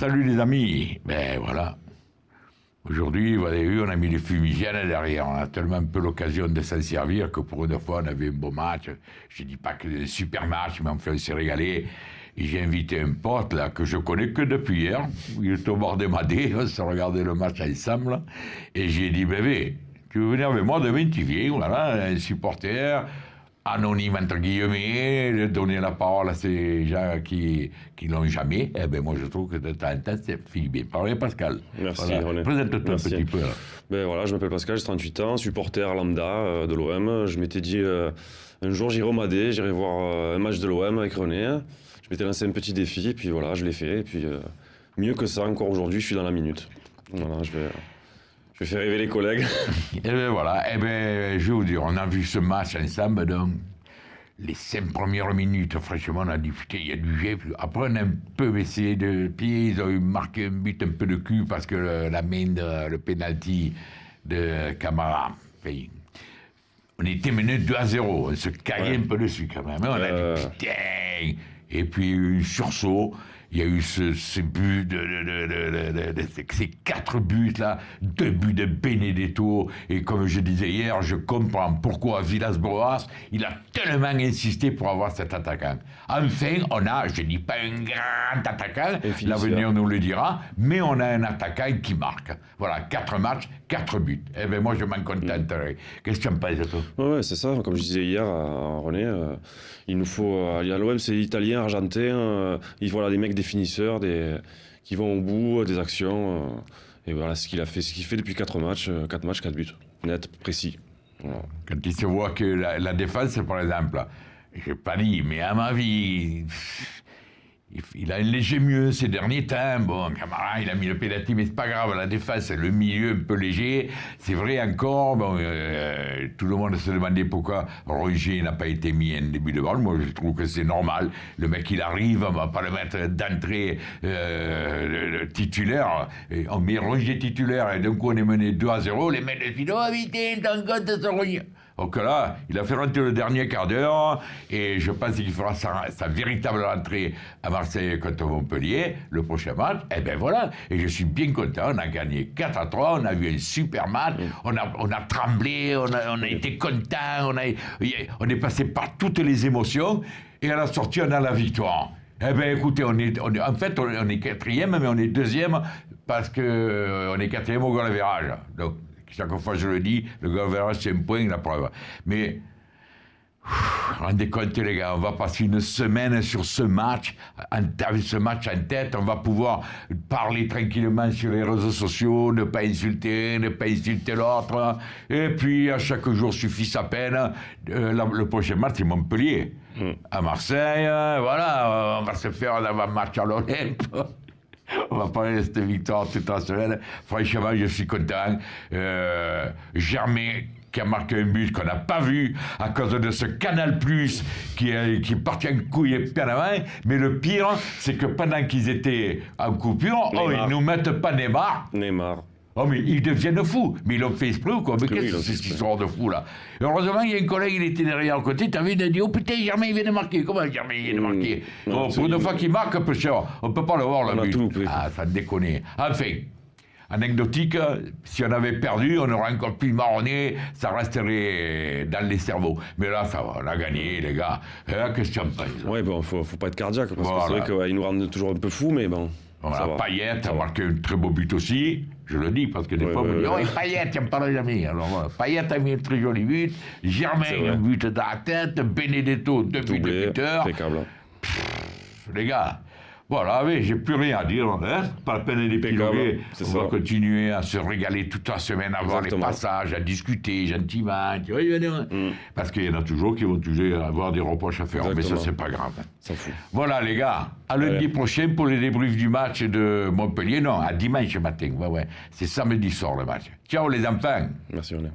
Salut les amis, ben voilà. Aujourd'hui, vous avez vu, on a mis les fumigènes derrière. On a tellement peu l'occasion de s'en servir que pour une fois, on avait un beau match. Je dis pas que c'est un super match, mais enfin, on s'est régalé. Et j'ai invité un pote là que je connais que depuis hier. Il est au bord des Madés, on s'est regardé le match ensemble. Et j'ai dit, bébé, tu veux venir avec moi demain, tu viens, voilà, un supporter anonyme entre guillemets, de donner la parole à ces gens qui l'ont jamais. Eh ben moi je trouve que de temps en temps c'est fini bien. Parlez Pascal. Merci Voilà. René. Présente-toi un petit peu là. Ben voilà, je m'appelle Pascal, j'ai 38 ans, supporter lambda de l'OM. Je m'étais dit un jour j'irai au Madé, j'irai voir un match de l'OM avec René. Je m'étais lancé un petit défi et puis voilà, je l'ai fait. Et puis mieux que ça, encore aujourd'hui, je suis dans la minute. Voilà, je vais faire rêver les collègues. Et ben voilà, et ben je vais vous dire, on a vu ce match ensemble, donc les 5 premières minutes, franchement, on a dit putain, il y a du jet. Après, on a un peu baissé de pied, ils ont marqué un but un peu de cul parce que la main, le penalty de Camara. Enfin, on était mené 2-0, on se caillait un peu dessus quand même. On a dit putain. Et puis, un sursaut. Il y a eu ces buts, ces 4 buts là, 2 buts de Benedetto. Et comme je disais hier, je comprends pourquoi Villas-Boas, il a tellement insisté pour avoir cet attaquant. Enfin, on a, je ne dis pas un grand attaquant, l'avenir nous le dira, mais on a un attaquant qui marque. Voilà, 4 matchs, 4 buts. Eh bien, moi, je m'en contenterai. Qu'est-ce que tu en penses, toi? Ouais, c'est ça. Comme je disais hier à René, il nous faut. À l'OM, c'est italien, argentin. Il faut des mecs définisseurs, qui vont au bout des actions. Et voilà ce qu'il a fait, ce qu'il fait depuis 4 matchs. 4 matchs, 4 buts. Net, précis. Voilà. Quand il se voit que la défense, par exemple, je n'ai pas dit, mais à ma vie. Il a un léger mieux ces derniers temps. Bon, Camara, il a mis le pénalty, mais c'est pas grave. La défense, le milieu un peu léger. C'est vrai encore. Bon, tout le monde se demandait pourquoi Roger n'a pas été mis en début de balle. Moi, je trouve que c'est normal. Le mec, il arrive, on va pas le mettre d'entrée titulaire. Et on met Roger titulaire et d'un coup, on est mené 2-0. Les mecs disent oh, vite, t'en compte de ce Roger. Donc là, il a fait rentrer le dernier quart d'heure et je pense qu'il fera sa véritable rentrée à Marseille contre Montpellier, le prochain match. Et ben voilà, et je suis bien content, on a gagné 4-3, on a vu un super match, on a tremblé, on a été content, on est passé par toutes les émotions et à la sortie, on a la victoire. Eh bien, écoutez, en fait, on est 4e, mais on est 2e parce qu'on est 4e au goal average. Donc, chaque fois je le dis, le goal average, c'est un point, la preuve. Mais, rendez compte les gars, on va passer une semaine sur ce match, avec ce match en tête, on va pouvoir parler tranquillement sur les réseaux sociaux, ne pas insulter l'autre, et puis à chaque jour suffit sa peine. Le prochain match, c'est Montpellier. À Marseille, voilà, on va se faire l'avant-match à l'Olympe. On va parler de cette victoire toute la semaine. Franchement, je suis content. Germain qui a marqué un but qu'on n'a pas vu à cause de ce Canal Plus qui est parti en couille et pied en avant. Mais le pire, c'est que pendant qu'ils étaient en coupure, ils nous mettent pas Neymar. Oh, mais ils deviennent fous. Mais ils l'ont fait exprès ou quoi? Mais qu'est-ce que c'est cette histoire de fou, là? Heureusement, il y a un collègue, il était derrière à côté, t'as vu, il a dit, oh putain, Germain, il vient de marquer. Comment Germain, il vient de marquer? Bon, pour une fois qu'il marque, un peu cher, on peut pas le voir, le but. Ah, ça déconne. Enfin, anecdotique, si on avait perdu, on aurait encore plus marronné, ça resterait dans les cerveaux. Mais là, ça va, on a gagné, les gars. Qu'est-ce que tu en penses? Ouais, bon, faut pas être cardiaque, parce que c'est vrai qu'ils nous rendent toujours un peu fous, mais bon. Voilà, Payet a marqué un très beau but aussi, je le dis, parce que des fois, on me dit, oh, Payet, il n'en parle jamais. Alors voilà, Payet a mis un très joli but, Germain, un but dans la tête, Benedetto, 2 buts de buteur. Les gars, voilà, mais j'ai plus rien à dire, hein? Pas la peine d'épiloguer. On va continuer à se régaler toute la semaine, à voir les passages, à discuter gentiment. Tu vois, parce qu'il y en a toujours qui vont toujours avoir des reproches à faire, mais ça, c'est pas grave. S'en fout. Voilà, les gars, à lundi prochain pour les débriefs du match de Montpellier. Non, à dimanche matin. Ouais. C'est samedi soir le match. Ciao, les enfants. Merci, René.